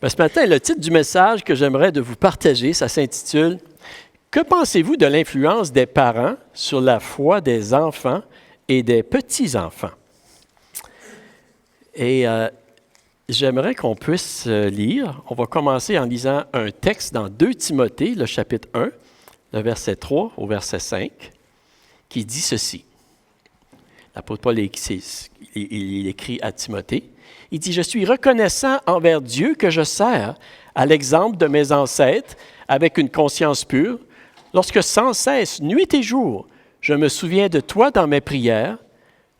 Ce matin, le titre du message que j'aimerais de vous partager, ça s'intitule « Que pensez-vous de l'influence des parents sur la foi des enfants et des petits-enfants? » Et j'aimerais qu'on puisse lire. On va commencer en lisant un texte dans 2 Timothée, le chapitre 1, le verset 3 au verset 5, qui dit ceci. L'apôtre Paul il écrit à Timothée. Il dit « Je suis reconnaissant envers Dieu que je sers à l'exemple de mes ancêtres avec une conscience pure, lorsque sans cesse, nuit et jour, je me souviens de toi dans mes prières,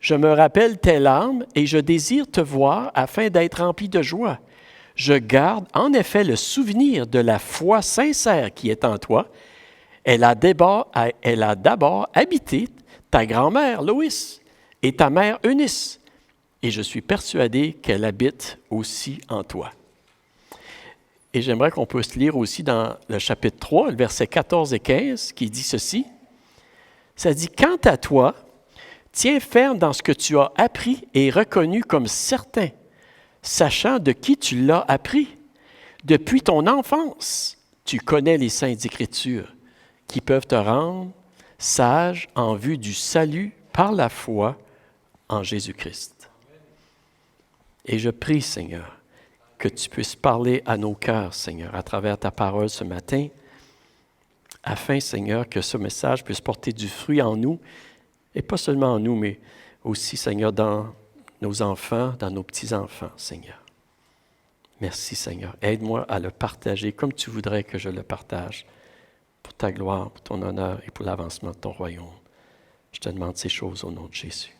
je me rappelle tes larmes et je désire te voir afin d'être rempli de joie. Je garde en effet le souvenir de la foi sincère qui est en toi. Elle a d'abord habité ta grand-mère Loïs et ta mère Eunice. Et je suis persuadé qu'elle habite aussi en toi. » Et j'aimerais qu'on puisse lire aussi dans le chapitre 3, le verset 14 et 15, qui dit ceci. Ça dit « Quant à toi, tiens ferme dans ce que tu as appris et reconnu comme certain, sachant de qui tu l'as appris. Depuis ton enfance, tu connais les saintes Écritures qui peuvent te rendre sage en vue du salut par la foi en Jésus-Christ. » Et je prie, Seigneur, que tu puisses parler à nos cœurs, Seigneur, à travers ta parole ce matin, afin, Seigneur, que ce message puisse porter du fruit en nous, et pas seulement en nous, mais aussi, Seigneur, dans nos enfants, dans nos petits-enfants, Seigneur. Merci, Seigneur. Aide-moi à le partager comme tu voudrais que je le partage, pour ta gloire, pour ton honneur et pour l'avancement de ton royaume. Je te demande ces choses au nom de Jésus.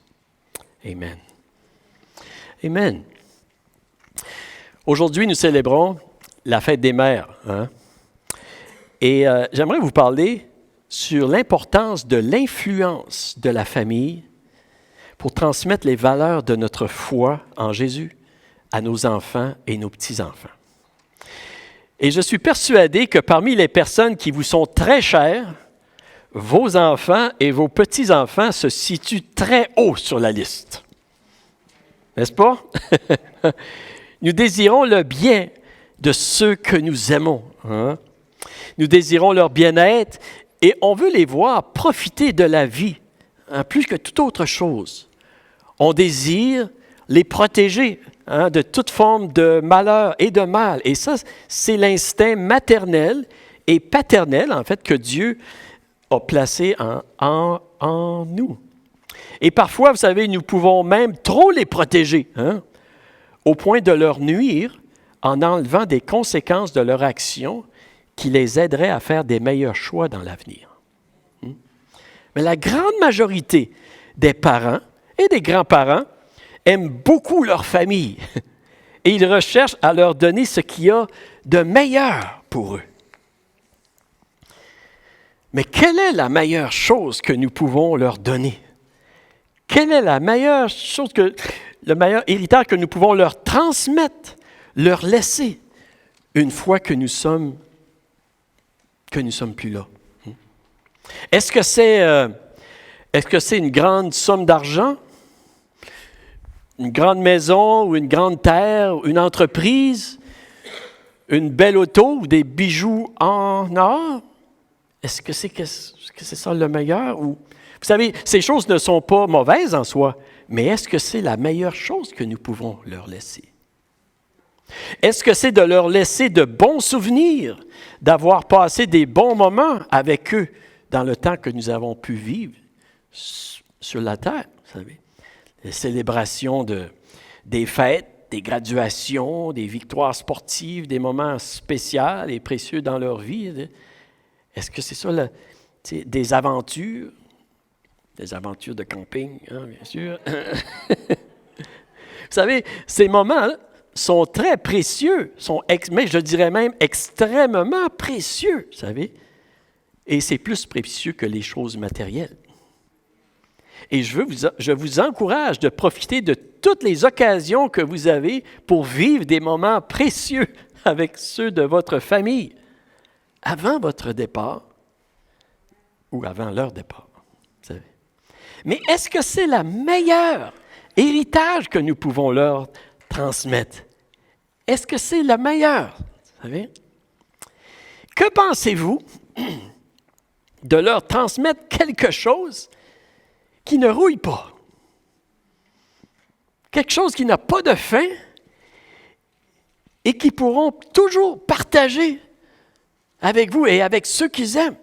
Amen. Amen. Aujourd'hui, nous célébrons la fête des mères. Et j'aimerais vous parler sur l'importance de l'influence de la famille pour transmettre les valeurs de notre foi en Jésus à nos enfants et nos petits-enfants. Et je suis persuadé que parmi les personnes qui vous sont très chères, vos enfants et vos petits-enfants se situent très haut sur la liste. N'est-ce pas? Nous désirons le bien de ceux que nous aimons. Nous désirons leur bien-être et on veut les voir profiter de la vie, plus que toute autre chose. On désire les protéger de toute forme de malheur et de mal. Et ça, c'est l'instinct maternel et paternel, en fait, que Dieu a placé en nous. Et parfois, vous savez, nous pouvons même trop les protéger, au point de leur nuire en enlevant des conséquences de leur action qui les aideraient à faire des meilleurs choix dans l'avenir. Mais la grande majorité des parents et des grands-parents aiment beaucoup leur famille et ils recherchent à leur donner ce qu'il y a de meilleur pour eux. Mais quelle est la meilleure chose que nous pouvons leur donner? Quelle est la meilleure chose, le meilleur héritage que nous pouvons leur transmettre, leur laisser, une fois que nous sommes plus là? Est-ce que c'est une grande somme d'argent, une grande maison ou une grande terre, une entreprise, une belle auto ou des bijoux en or? Est-ce que c'est ça le meilleur? Ou, vous savez, ces choses ne sont pas mauvaises en soi, mais est-ce que c'est la meilleure chose que nous pouvons leur laisser? Est-ce que c'est de leur laisser de bons souvenirs, d'avoir passé des bons moments avec eux dans le temps que nous avons pu vivre sur la terre, vous savez? Les célébrations des fêtes, des graduations, des victoires sportives, des moments spéciaux et précieux dans leur vie. Est-ce que c'est ça, des aventures? Des aventures de camping, bien sûr. Vous savez, ces moments sont très précieux, mais je dirais même extrêmement précieux, vous savez. Et c'est plus précieux que les choses matérielles. Et je vous encourage de profiter de toutes les occasions que vous avez pour vivre des moments précieux avec ceux de votre famille avant votre départ ou avant leur départ. Vous savez. Mais est-ce que c'est le meilleur héritage que nous pouvons leur transmettre? est-ce que c'est le meilleur? Vous savez? Que pensez-vous de leur transmettre quelque chose qui ne rouille pas? Quelque chose qui n'a pas de fin et qui pourront toujours partager avec vous et avec ceux qu'ils aiment.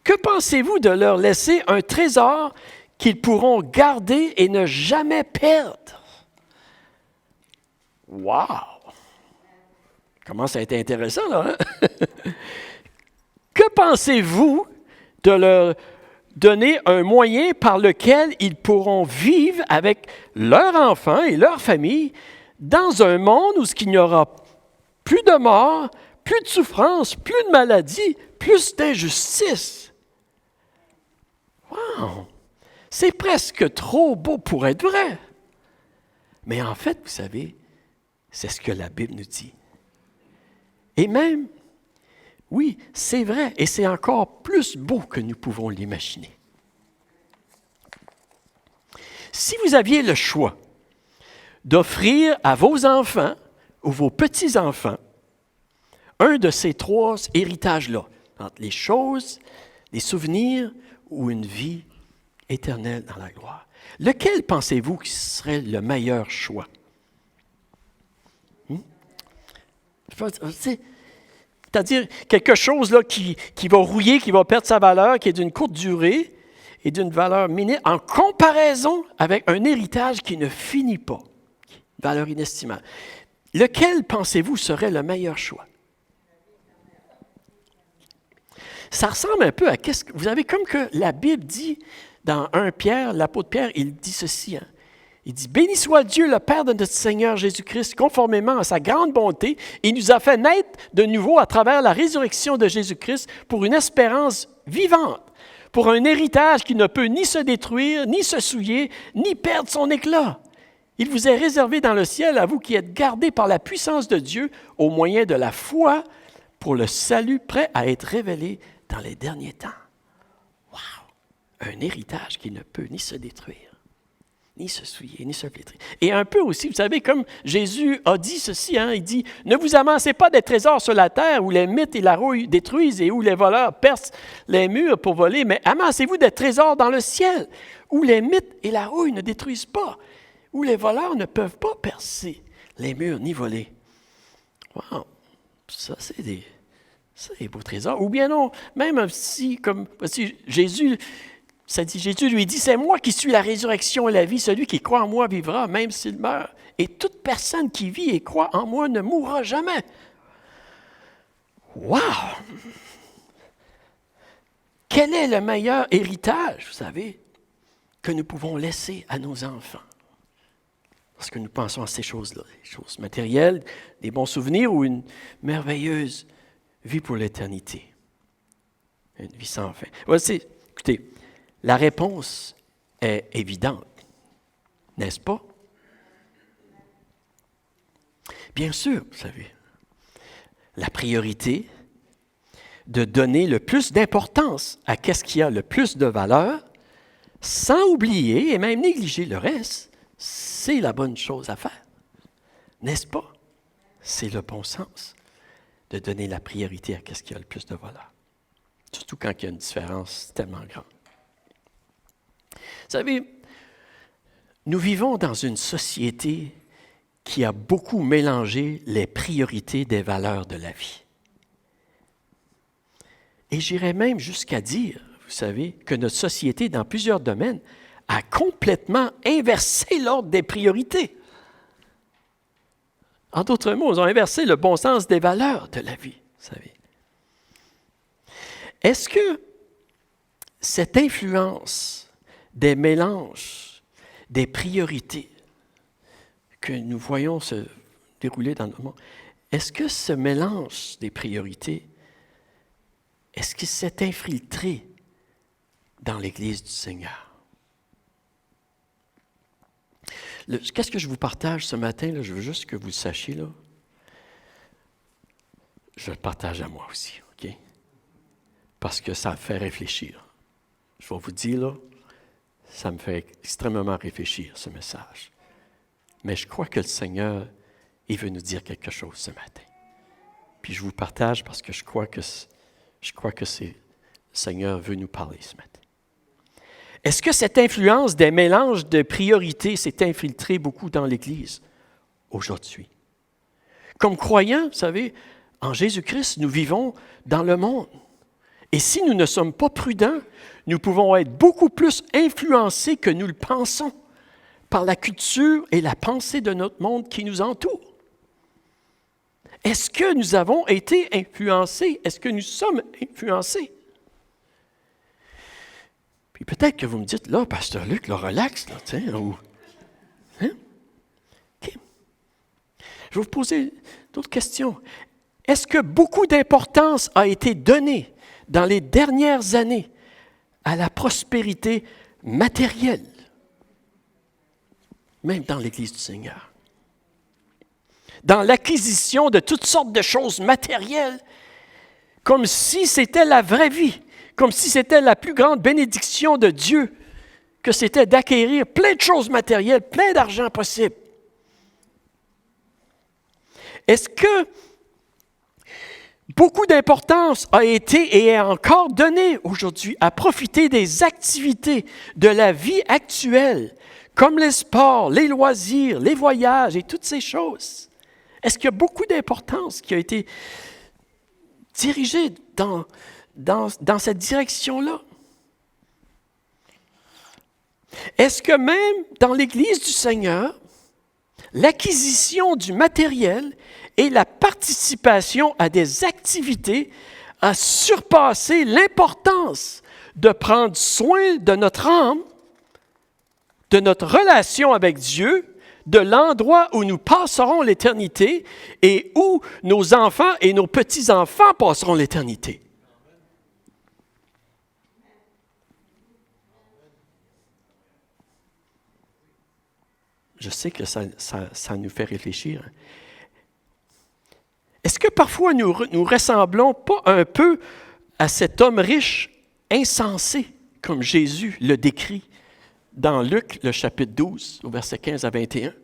Que pensez-vous de leur laisser un trésor qu'ils pourront garder et ne jamais perdre? Wow! Commence à être intéressant, là. Hein? Que pensez-vous de leur donner un moyen par lequel ils pourront vivre avec leurs enfants et leur famille dans un monde où il n'y aura plus de mort, plus de souffrance, plus de maladie, plus d'injustice? Wow! C'est presque trop beau pour être vrai. Mais en fait, vous savez, c'est ce que la Bible nous dit. Et même, oui, c'est vrai, et c'est encore plus beau que nous pouvons l'imaginer. Si vous aviez le choix d'offrir à vos enfants ou vos petits-enfants un de ces trois héritages-là, entre les choses, les souvenirs ou une vie éternelle dans la gloire, lequel pensez-vous qui serait le meilleur choix? C'est-à-dire quelque chose là, qui va rouiller, qui va perdre sa valeur, qui est d'une courte durée et d'une valeur minime, en comparaison avec un héritage qui ne finit pas, valeur inestimable. Lequel pensez-vous serait le meilleur choix? Ça ressemble un peu à qu'est-ce que vous avez comme que la Bible dit dans 1 Pierre, l'apôtre Pierre, il dit ceci. Hein? Il dit, « Béni soit Dieu, le Père de notre Seigneur Jésus-Christ, conformément à sa grande bonté, il nous a fait naître de nouveau à travers la résurrection de Jésus-Christ pour une espérance vivante, pour un héritage qui ne peut ni se détruire, ni se souiller, ni perdre son éclat. Il vous est réservé dans le ciel, à vous qui êtes gardés par la puissance de Dieu, au moyen de la foi, pour le salut prêt à être révélé dans les derniers temps. » Wow! Un héritage qui ne peut ni se détruire, ni se souiller, ni se flétrir. Et un peu aussi, vous savez, comme Jésus a dit ceci, hein, il dit, « Ne vous amassez pas des trésors sur la terre où les mythes et la rouille détruisent et où les voleurs percent les murs pour voler, mais amassez-vous des trésors dans le ciel où les mythes et la rouille ne détruisent pas, où les voleurs ne peuvent pas percer les murs ni voler. » Wow! Ça, c'est des beaux trésors. Ou bien non, même si, comme si Jésus lui dit, « C'est moi qui suis la résurrection et la vie. Celui qui croit en moi vivra, même s'il meurt. Et toute personne qui vit et croit en moi ne mourra jamais. » Wow! Quel est le meilleur héritage, vous savez, que nous pouvons laisser à nos enfants? Parce que nous pensons à ces choses-là, des choses matérielles, des bons souvenirs ou une merveilleuse vie pour l'éternité. Une vie sans fin. Voici, écoutez, la réponse est évidente, n'est-ce pas? Bien sûr, vous savez, la priorité de donner le plus d'importance à ce qui a le plus de valeur, sans oublier et même négliger le reste, c'est la bonne chose à faire. N'est-ce pas? C'est le bon sens de donner la priorité à ce qui a le plus de valeur. Surtout quand il y a une différence tellement grande. Vous savez, nous vivons dans une société qui a beaucoup mélangé les priorités des valeurs de la vie. Et j'irais même jusqu'à dire, vous savez, que notre société, dans plusieurs domaines, a complètement inversé l'ordre des priorités. En d'autres mots, ils ont inversé le bon sens des valeurs de la vie, vous savez. Est-ce que cette influence des mélanges, des priorités que nous voyons se dérouler dans notre monde, est-ce que ce mélange des priorités, est-ce qu'il s'est infiltré dans l'Église du Seigneur? Qu'est-ce que je vous partage ce matin? Là, je veux juste que vous le sachiez. Là. Je le partage à moi aussi, OK? Parce que ça me fait réfléchir. Je vais vous dire, là, ça me fait extrêmement réfléchir, ce message. Mais je crois que le Seigneur, il veut nous dire quelque chose ce matin. Puis je vous partage parce que je crois que le Seigneur veut nous parler ce matin. Est-ce que cette influence des mélanges de priorités s'est infiltrée beaucoup dans l'Église aujourd'hui? Comme croyants, vous savez, en Jésus-Christ, nous vivons dans le monde. Et si nous ne sommes pas prudents, nous pouvons être beaucoup plus influencés que nous le pensons par la culture et la pensée de notre monde qui nous entoure. Est-ce que nous avons été influencés? Est-ce que nous sommes influencés? Puis peut-être que vous me dites, là, Pasteur Luc, là, relax, là, tu sais, ou... Hein? OK. Je vais vous poser d'autres questions. Est-ce que beaucoup d'importance a été donnée dans les dernières années à la prospérité matérielle, même dans l'Église du Seigneur? Dans l'acquisition de toutes sortes de choses matérielles, comme si c'était la vraie vie, comme si c'était la plus grande bénédiction de Dieu, que c'était d'acquérir plein de choses matérielles, plein d'argent possible. Est-ce que beaucoup d'importance a été et est encore donnée aujourd'hui à profiter des activités de la vie actuelle, comme les sports, les loisirs, les voyages et toutes ces choses? Est-ce qu'il y a beaucoup d'importance qui a été dirigée dans cette direction-là? Est-ce que même dans l'Église du Seigneur, l'acquisition du matériel et la participation à des activités a surpassé l'importance de prendre soin de notre âme, de notre relation avec Dieu, de l'endroit où nous passerons l'éternité et où nos enfants et nos petits-enfants passeront l'éternité? Je sais que ça nous fait réfléchir. Est-ce que parfois nous ressemblons pas un peu à cet homme riche insensé, comme Jésus le décrit dans Luc, le chapitre 12, au verset 15 à 21?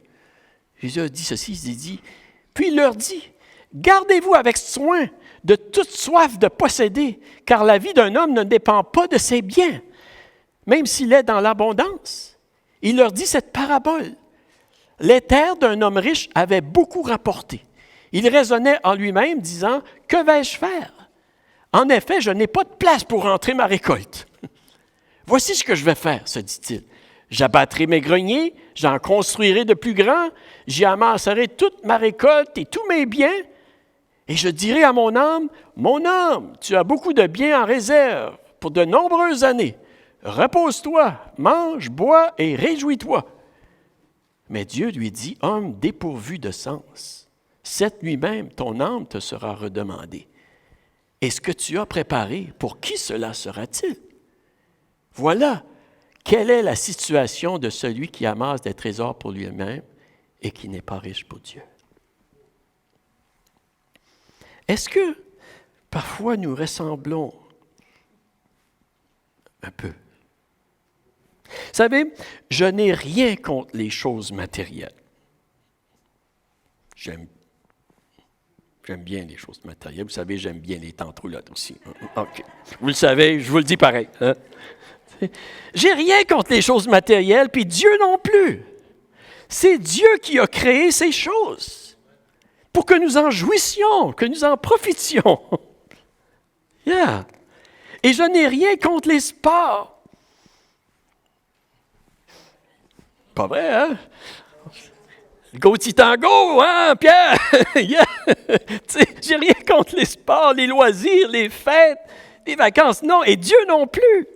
Jésus a dit ceci, il dit, « Puis il leur dit, gardez-vous avec soin de toute soif de posséder, car la vie d'un homme ne dépend pas de ses biens, même s'il est dans l'abondance. » Il leur dit cette parabole. Les terres d'un homme riche avaient beaucoup rapporté. Il raisonnait en lui-même, disant, « Que vais-je faire? En effet, je n'ai pas de place pour rentrer ma récolte. Voici ce que je vais faire, se dit-il. J'abattrai mes greniers, j'en construirai de plus grands, j'y amasserai toute ma récolte et tous mes biens, et je dirai à mon âme, « Mon âme, tu as beaucoup de biens en réserve pour de nombreuses années. Repose-toi, mange, bois et réjouis-toi. » Mais Dieu lui dit, « Homme dépourvu de sens, cette nuit même, ton âme te sera redemandée. Et ce que tu as préparé, pour qui cela sera-t-il? » Voilà quelle est la situation de celui qui amasse des trésors pour lui-même et qui n'est pas riche pour Dieu. Est-ce que parfois nous ressemblons un peu? Vous savez, je n'ai rien contre les choses matérielles. J'aime bien les choses matérielles. Vous savez, j'aime bien les tantroulottes aussi. OK. Vous le savez, je vous le dis pareil. Hein? J'ai rien contre les choses matérielles, puis Dieu non plus. C'est Dieu qui a créé ces choses pour que nous en jouissions, que nous en profitions. Yeah. Et je n'ai rien contre les sports. Pas vrai, hein? Go Titango, hein, Pierre? Yeah. J'ai rien contre les sports, les loisirs, les fêtes, les vacances. Non, et Dieu non plus.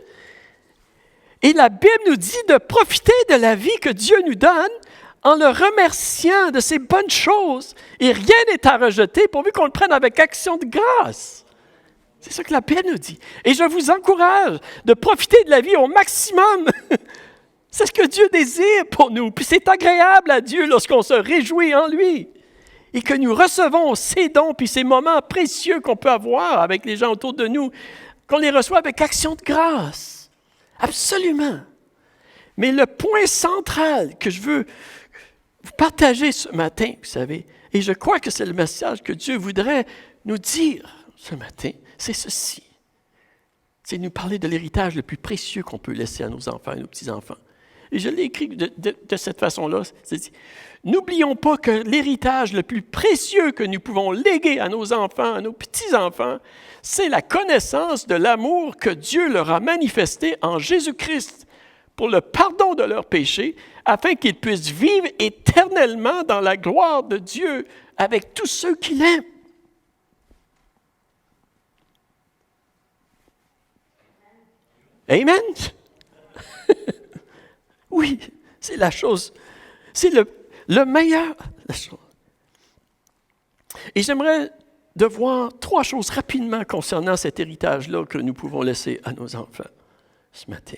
Et la Bible nous dit de profiter de la vie que Dieu nous donne en le remerciant de ses bonnes choses. Et rien n'est à rejeter pourvu qu'on le prenne avec action de grâce. C'est ça que la Bible nous dit. Et je vous encourage de profiter de la vie au maximum. C'est ce que Dieu désire pour nous. Puis c'est agréable à Dieu lorsqu'on se réjouit en lui. Et que nous recevons ces dons puis ces moments précieux qu'on peut avoir avec les gens autour de nous, qu'on les reçoit avec action de grâce. Absolument. Mais le point central que je veux vous partagez ce matin, vous savez, et je crois que c'est le message que Dieu voudrait nous dire ce matin, c'est ceci. C'est nous parler de l'héritage le plus précieux qu'on peut laisser à nos enfants et nos petits-enfants. Et je l'ai écrit de cette façon-là. C'est, n'oublions pas que l'héritage le plus précieux que nous pouvons léguer à nos enfants, à nos petits-enfants, c'est la connaissance de l'amour que Dieu leur a manifesté en Jésus-Christ pour le pardon de leurs péchés, afin qu'ils puissent vivre éternellement dans la gloire de Dieu avec tous ceux qui l'aiment. Amen? Oui, c'est la chose, c'est le meilleur. La chose. Et j'aimerais de voir 3 choses rapidement concernant cet héritage-là que nous pouvons laisser à nos enfants ce matin.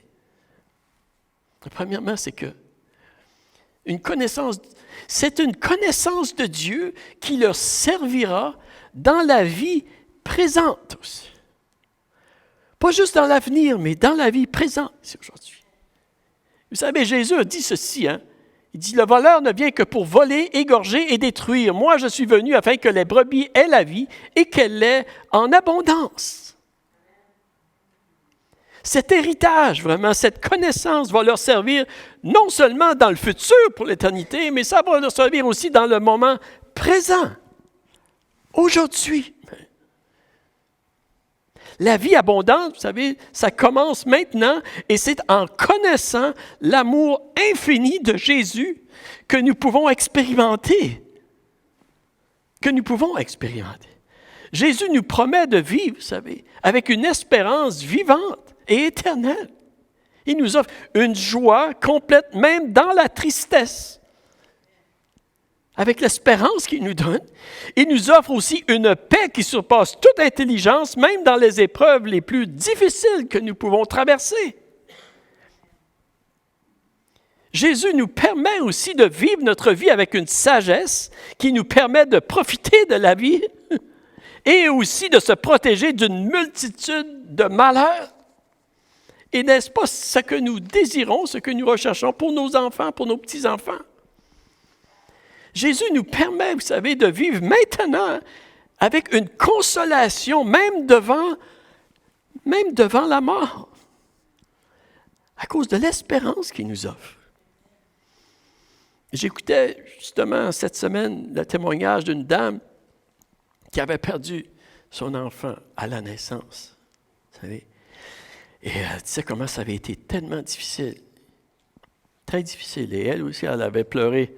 Premièrement, c'est que c'est une connaissance de Dieu qui leur servira dans la vie présente aussi. Pas juste dans l'avenir, mais dans la vie présente ici aujourd'hui. Vous savez, Jésus a dit ceci, hein? Il dit, « Le voleur ne vient que pour voler, égorger et détruire. Moi, je suis venu afin que les brebis aient la vie et qu'elle l'ait en abondance. » Cet héritage, vraiment, cette connaissance va leur servir non seulement dans le futur pour l'éternité, mais ça va leur servir aussi dans le moment présent, aujourd'hui. La vie abondante, vous savez, ça commence maintenant et c'est en connaissant l'amour infini de Jésus que nous pouvons expérimenter. Jésus nous promet de vivre, vous savez, avec une espérance vivante et éternelle. Il nous offre une joie complète, même dans la tristesse. Avec l'espérance qu'il nous donne, il nous offre aussi une paix qui surpasse toute intelligence, même dans les épreuves les plus difficiles que nous pouvons traverser. Jésus nous permet aussi de vivre notre vie avec une sagesse qui nous permet de profiter de la vie et aussi de se protéger d'une multitude de malheurs. Et n'est-ce pas ce que nous désirons, ce que nous recherchons pour nos enfants, pour nos petits-enfants? Jésus nous permet, vous savez, de vivre maintenant avec une consolation, même devant la mort, à cause de l'espérance qu'il nous offre. J'écoutais justement cette semaine le témoignage d'une dame qui avait perdu son enfant à la naissance, vous savez. Et elle disait comment ça avait été tellement difficile, très difficile. Et elle aussi, elle avait pleuré.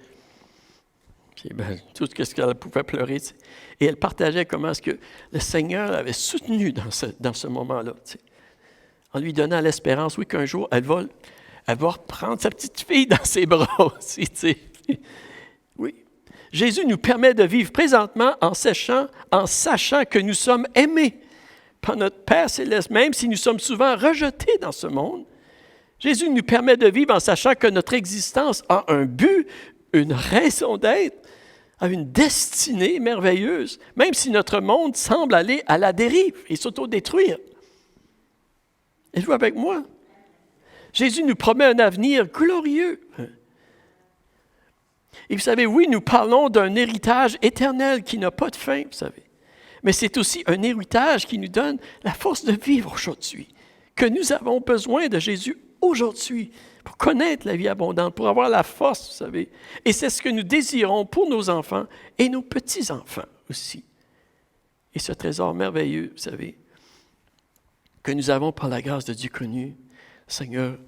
Puis, tout ce qu'elle pouvait pleurer. T'sais. Et elle partageait comment est-ce que le Seigneur l'avait soutenue dans ce moment-là. T'sais. En lui donnant l'espérance, oui, qu'un jour, elle va reprendre sa petite fille dans ses bras aussi. T'sais. Oui. Jésus nous permet de vivre présentement en sachant que nous sommes aimés par notre Père céleste, même si nous sommes souvent rejetés dans ce monde. Jésus nous permet de vivre en sachant que notre existence a un but, une raison d'être, a une destinée merveilleuse, même si notre monde semble aller à la dérive et s'autodétruire. Êtes-vous avec moi? Jésus nous promet un avenir glorieux. Et vous savez, oui, nous parlons d'un héritage éternel qui n'a pas de fin, vous savez. Mais c'est aussi un héritage qui nous donne la force de vivre aujourd'hui, que nous avons besoin de Jésus aujourd'hui pour connaître la vie abondante, pour avoir la force, vous savez. Et c'est ce que nous désirons pour nos enfants et nos petits-enfants aussi. Et ce trésor merveilleux, vous savez, que nous avons par la grâce de Dieu connu, le Seigneur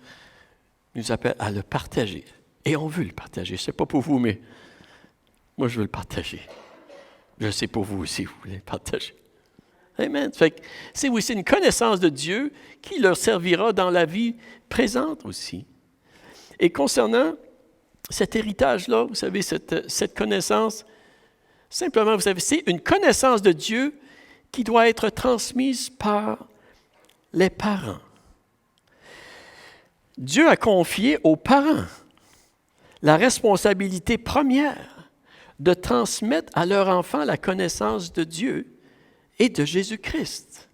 nous appelle à le partager. Et on veut le partager. Ce n'est pas pour vous, mais moi, je veux le partager. Je sais pour vous aussi, vous voulez le partager. Amen. Fait que c'est une connaissance de Dieu qui leur servira dans la vie présente aussi. Et concernant cet héritage-là, vous savez, cette connaissance, simplement, vous savez, c'est une connaissance de Dieu qui doit être transmise par les parents. Dieu a confié aux parents la responsabilité première de transmettre à leur enfant la connaissance de Dieu et de Jésus-Christ.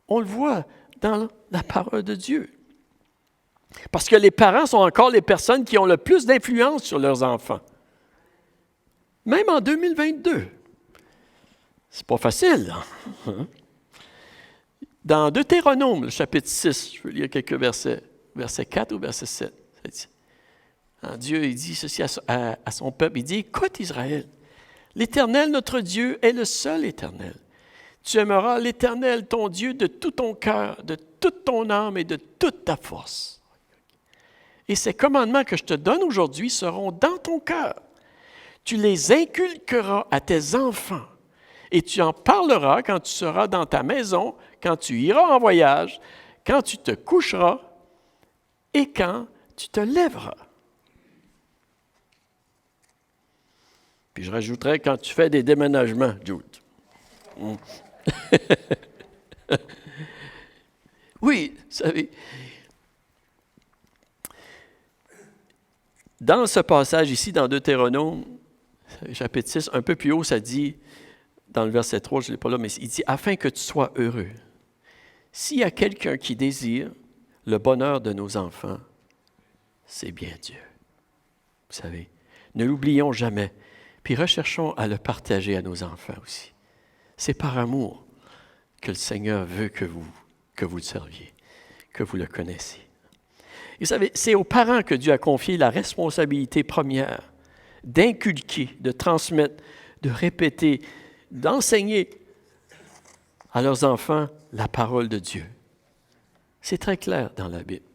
On le voit dans la parole de Dieu. Parce que les parents sont encore les personnes qui ont le plus d'influence sur leurs enfants. Même en 2022. C'est pas facile. Hein? Dans Deutéronome, le chapitre 6, je veux lire quelques versets, verset 4 ou verset 7. Dieu il dit ceci à son peuple, il dit, « Écoute Israël, l'Éternel, notre Dieu, est le seul Éternel. Tu aimeras l'Éternel, ton Dieu, de tout ton cœur, de toute ton âme et de toute ta force. Et ces commandements que je te donne aujourd'hui seront dans ton cœur. Tu les inculqueras à tes enfants et tu en parleras quand tu seras dans ta maison, quand tu iras en voyage, quand tu te coucheras et quand tu te lèveras. » Puis je rajouterais quand tu fais des déménagements, Jude. Oui, vous savez, dans ce passage ici, dans Deutéronome, chapitre 6, un peu plus haut, ça dit, dans le verset 3, je ne l'ai pas là, mais il dit « Afin que tu sois heureux. S'il y a quelqu'un qui désire le bonheur de nos enfants, c'est bien Dieu. » Vous savez, ne l'oublions jamais. Puis recherchons à le partager à nos enfants aussi. C'est par amour que le Seigneur veut que vous le serviez, que vous le connaissiez. Et vous savez, c'est aux parents que Dieu a confié la responsabilité première d'inculquer, de transmettre, de répéter, d'enseigner à leurs enfants la parole de Dieu. C'est très clair dans la Bible.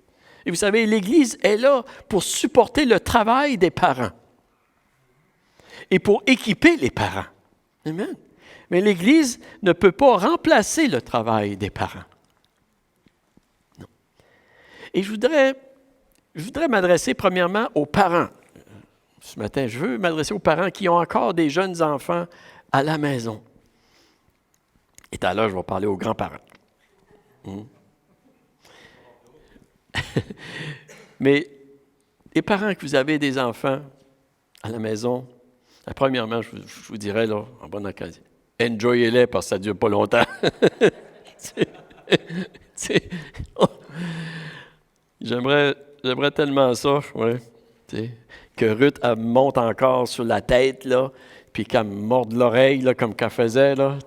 Et vous savez, l'Église est là pour supporter le travail des parents et pour équiper les parents. Amen. Mais l'Église ne peut pas remplacer le travail des parents. Non. Et je voudrais m'adresser premièrement aux parents. Ce matin, je veux m'adresser aux parents qui ont encore des jeunes enfants à la maison. Et tout à l'heure, je vais parler aux grands-parents. Mais les parents que vous avez des enfants à la maison, premièrement, je vous dirais, là, en bonne occasion, enjoyez-les parce que ça ne dure pas longtemps. J'aimerais tellement ça, ouais, que Ruth elle monte encore sur la tête, là, puis qu'elle me morde l'oreille, là, comme qu'elle faisait, là,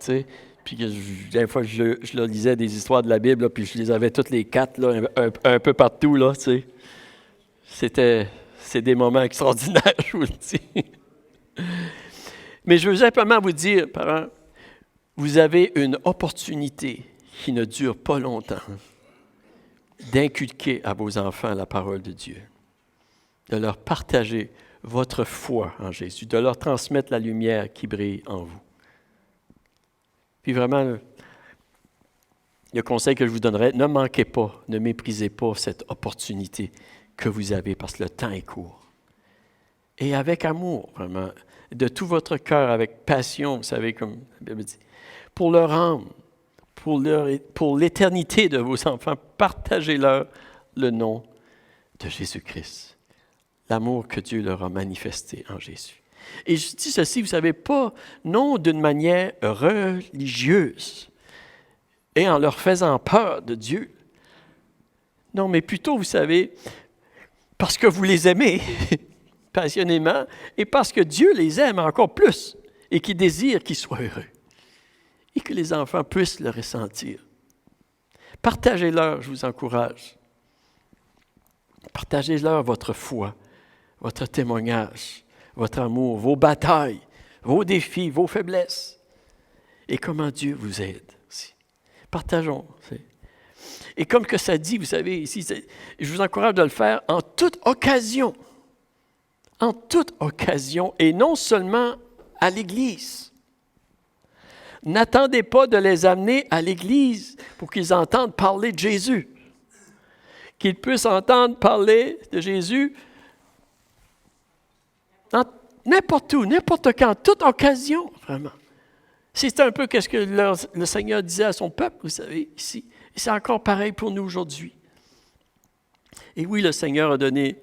puis que des fois, je leur lisais des histoires de la Bible, là, puis je les avais toutes les quatre, là, un peu partout, là, c'est des moments extraordinaires, je vous le dis. Mais je veux simplement vous dire, parents, vous avez une opportunité qui ne dure pas longtemps d'inculquer à vos enfants la parole de Dieu, de leur partager votre foi en Jésus, de leur transmettre la lumière qui brille en vous. Puis vraiment, le conseil que je vous donnerais, ne manquez pas, ne méprisez pas cette opportunité que vous avez parce que le temps est court. Et avec amour, vraiment, de tout votre cœur, avec passion, vous savez, comme la Bible dit, pour leur âme, pour l'éternité de vos enfants, partagez-leur le nom de Jésus-Christ. L'amour que Dieu leur a manifesté en Jésus. Et je dis ceci, vous savez, pas, non d'une manière religieuse et en leur faisant peur de Dieu. Non, mais plutôt, vous savez, parce que vous les aimez passionnément et parce que Dieu les aime encore plus et qu'il désire qu'ils soient heureux et que les enfants puissent le ressentir. Partagez-leur, je vous encourage. Partagez-leur votre foi, votre témoignage, votre amour, vos batailles, vos défis, vos faiblesses et comment Dieu vous aide aussi. Partageons. Et comme que ça dit, vous savez, ici, je vous encourage de le faire en toute occasion. En toute occasion et non seulement à l'Église. N'attendez pas de les amener à l'Église pour qu'ils entendent parler de Jésus. Qu'ils puissent entendre parler de Jésus n'importe où, n'importe quand, toute occasion, vraiment. C'est un peu ce que le Seigneur disait à son peuple, vous savez, ici. Et c'est encore pareil pour nous aujourd'hui. Et oui, le Seigneur a donné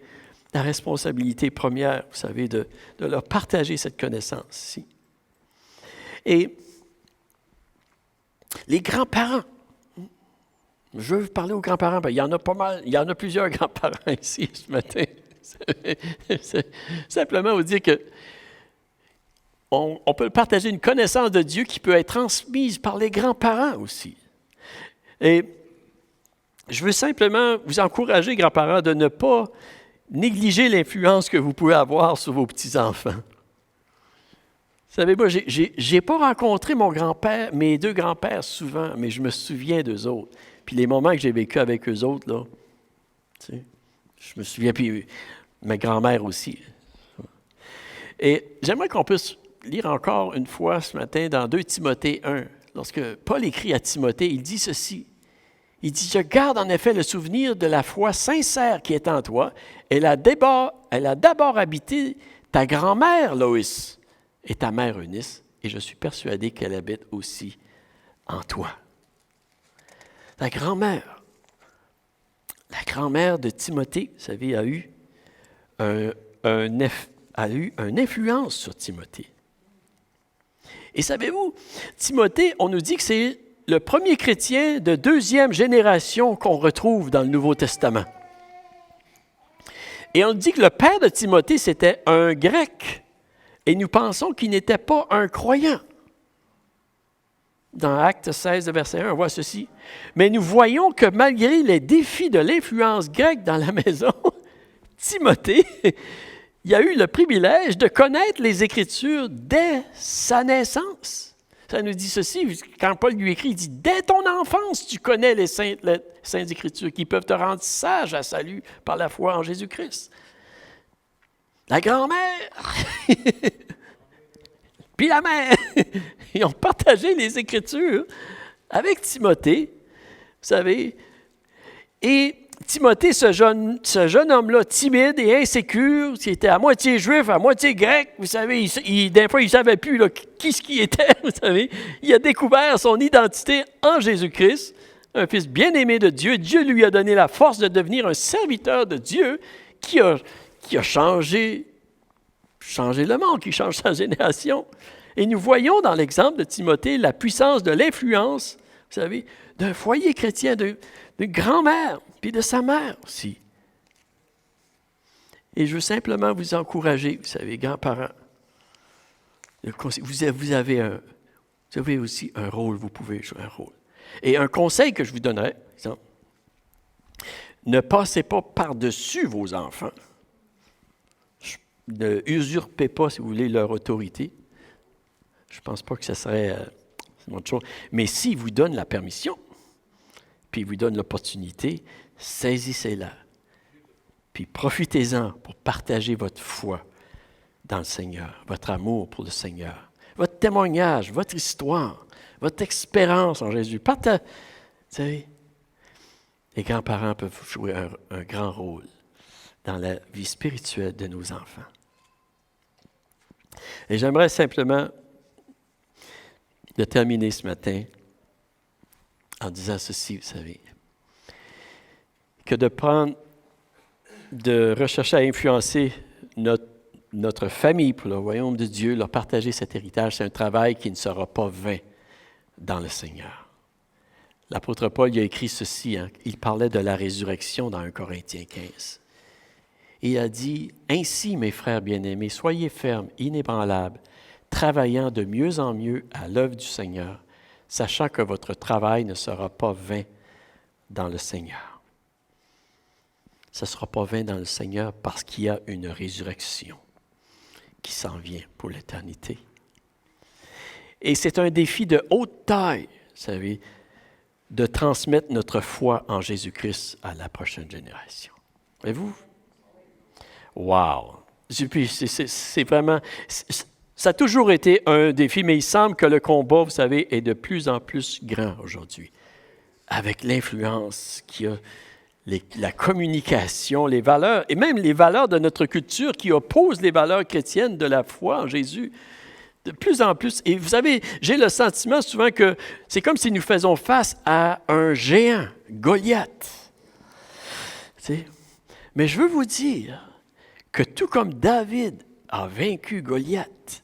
la responsabilité première, vous savez, de leur partager cette connaissance ici. Et les grands-parents, je veux vous parler aux grands-parents, il y en a pas mal, il y en a plusieurs grands-parents ici ce matin. C'est simplement vous dire que on peut partager une connaissance de Dieu qui peut être transmise par les grands-parents aussi. Et je veux simplement vous encourager, grands-parents, de ne pas négliger l'influence que vous pouvez avoir sur vos petits-enfants. Vous savez, moi, je n'ai pas rencontré mon grand-père, mes deux grands-pères souvent, mais je me souviens d'eux autres. Puis les moments que j'ai vécu avec eux autres, là, tu sais, je me souviens, puis ma grand-mère aussi. Et j'aimerais qu'on puisse lire encore une fois ce matin dans 2 Timothée 1, lorsque Paul écrit à Timothée, il dit ceci. Il dit, « Je garde en effet le souvenir de la foi sincère qui est en toi. Elle a d'abord habité ta grand-mère, Loïs, et ta mère, Eunice, et je suis persuadé qu'elle habite aussi en toi. » La grand-mère de Timothée, vous savez, a eu une influence sur Timothée. Et savez-vous, Timothée, on nous dit que c'est le premier chrétien de 2e génération qu'on retrouve dans le Nouveau Testament. Et on dit que le père de Timothée, c'était un Grec. Et nous pensons qu'il n'était pas un croyant. Dans Actes 16, verset 1, on voit ceci. Mais nous voyons que malgré les défis de l'influence grecque dans la maison, Timothée, il a eu le privilège de connaître les Écritures dès sa naissance. Ça nous dit ceci, quand Paul lui écrit, il dit « Dès ton enfance, tu connais les saintes Écritures qui peuvent te rendre sage à salut par la foi en Jésus-Christ. » La grand-mère, puis la mère, ils ont partagé les Écritures avec Timothée, vous savez. Et Timothée, ce jeune homme-là, timide et insécure, qui était à moitié juif, à moitié grec, vous savez, des fois, il ne savait plus là, qui ce qui était, vous savez. Il a découvert son identité en Jésus-Christ, un fils bien-aimé de Dieu. Dieu lui a donné la force de devenir un serviteur de Dieu qui a changé le monde, qui change sa génération. Et nous voyons dans l'exemple de Timothée la puissance de l'influence, vous savez, d'un foyer chrétien, d'une grand-mère, puis de sa mère aussi. Et je veux simplement vous encourager, vous savez, grands-parents, vous avez aussi un rôle, vous pouvez jouer un rôle. Et un conseil que je vous donnerais, exemple, ne passez pas par-dessus vos enfants. Ne usurpez pas, si vous voulez, leur autorité. Je ne pense pas que ce serait une autre chose. Mais s'ils vous donnent la permission, puis ils vous donnent l'opportunité, saisissez-la. Puis profitez-en pour partager votre foi dans le Seigneur, votre amour pour le Seigneur, votre témoignage, votre histoire, votre expérience en Jésus. Vous savez, les grands-parents peuvent jouer un grand rôle dans la vie spirituelle de nos enfants. Et j'aimerais simplement de terminer ce matin en disant ceci, vous savez, que de rechercher à influencer notre famille pour le royaume de Dieu, leur partager cet héritage, c'est un travail qui ne sera pas vain dans le Seigneur. L'apôtre Paul il a écrit ceci, il parlait de la résurrection dans 1 Corinthiens 15. Et il a dit, « Ainsi, mes frères bien-aimés, soyez fermes, inébranlables, travaillant de mieux en mieux à l'œuvre du Seigneur, sachant que votre travail ne sera pas vain dans le Seigneur. » Ce ne sera pas vain dans le Seigneur parce qu'il y a une résurrection qui s'en vient pour l'éternité. Et c'est un défi de haute taille, vous savez, de transmettre notre foi en Jésus-Christ à la prochaine génération. Voyez-vous? Wow! C'est vraiment... Ça a toujours été un défi, mais il semble que le combat, vous savez, est de plus en plus grand aujourd'hui. Avec l'influence qu'il y a, la communication, les valeurs, et même les valeurs de notre culture qui opposent les valeurs chrétiennes de la foi en Jésus, de plus en plus. Et vous savez, j'ai le sentiment souvent que c'est comme si nous faisons face à un géant, Goliath. Tu sais? Mais je veux vous dire que tout comme David a vaincu Goliath,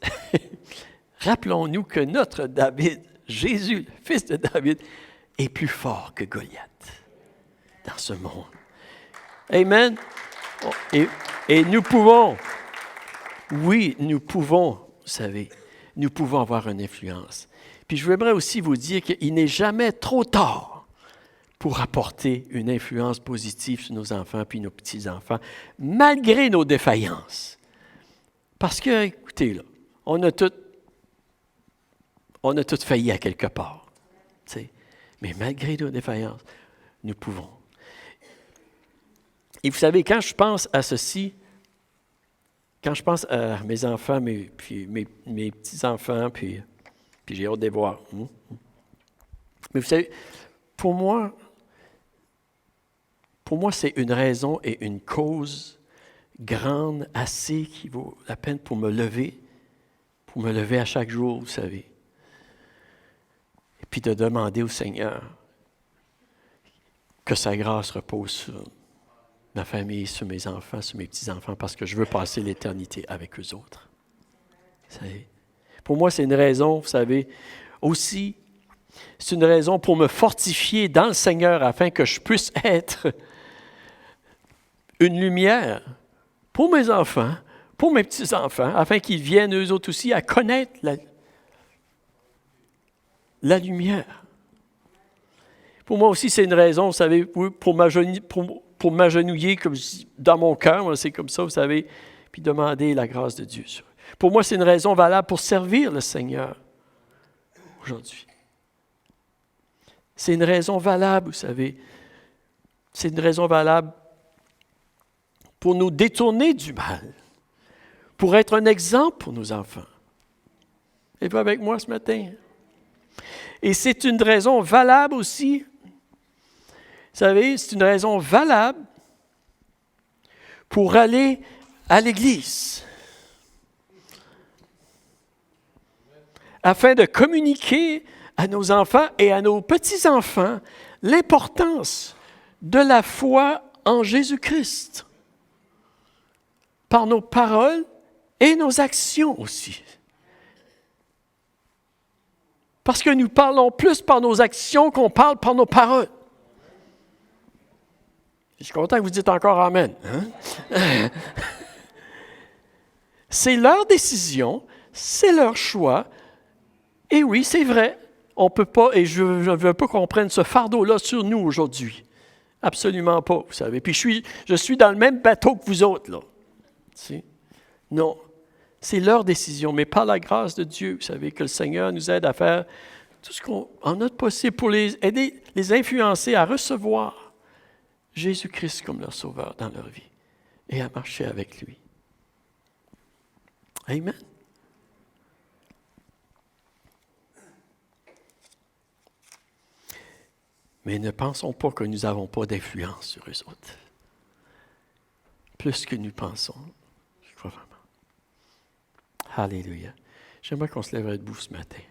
rappelons-nous que notre David, Jésus, le fils de David, est plus fort que Goliath dans ce monde. Amen. Et nous pouvons, oui, nous pouvons, vous savez, nous pouvons avoir une influence. Puis je voudrais aussi vous dire qu'il n'est jamais trop tard pour apporter une influence positive sur nos enfants puis nos petits-enfants, malgré nos défaillances. Parce que, écoutez, là, on a tous failli à quelque part. T'sais. Mais malgré nos défaillances, nous pouvons. Et vous savez, quand je pense à ceci, quand je pense à mes enfants, mes petits-enfants, puis j'ai hâte de les voir. Mais vous savez, pour moi, c'est une raison et une cause grande, assez, qui vaut la peine pour me lever à chaque jour, vous savez. Et puis de demander au Seigneur que sa grâce repose sur ma famille, sur mes enfants, sur mes petits-enfants, parce que je veux passer l'éternité avec eux autres. Vous savez? Pour moi, c'est une raison, vous savez, aussi, c'est une raison pour me fortifier dans le Seigneur afin que je puisse être une lumière pour mes enfants, pour mes petits-enfants, afin qu'ils viennent eux autres aussi à connaître la lumière. Pour moi aussi, c'est une raison, vous savez, pour m'agenouiller comme dans mon cœur, c'est comme ça, vous savez, puis demander la grâce de Dieu. Pour moi, c'est une raison valable pour servir le Seigneur aujourd'hui. C'est une raison valable, vous savez. C'est une raison valable pour nous détourner du mal, pour être un exemple pour nos enfants. Êtes-vous avec moi ce matin? Et c'est une raison valable aussi, vous savez, c'est une raison valable pour aller à l'Église, afin de communiquer à nos enfants et à nos petits-enfants l'importance de la foi en Jésus-Christ, par nos paroles et nos actions aussi. Parce que nous parlons plus par nos actions qu'on parle par nos paroles. Je suis content que vous dites encore Amen. Hein? C'est leur décision, c'est leur choix. Et oui, c'est vrai, on ne peut pas, et je ne veux pas qu'on prenne ce fardeau-là sur nous aujourd'hui. Absolument pas, vous savez. Puis je suis dans le même bateau que vous autres, là. Non, c'est leur décision, mais par la grâce de Dieu, vous savez, que le Seigneur nous aide à faire tout ce qu'on en a de possible pour les aider, les influencer à recevoir Jésus-Christ comme leur sauveur dans leur vie et à marcher avec lui. Amen. Mais ne pensons pas que nous n'avons pas d'influence sur eux autres. Plus que nous pensons, je crois vraiment. Alléluia. J'aimerais qu'on se lèverait debout ce matin.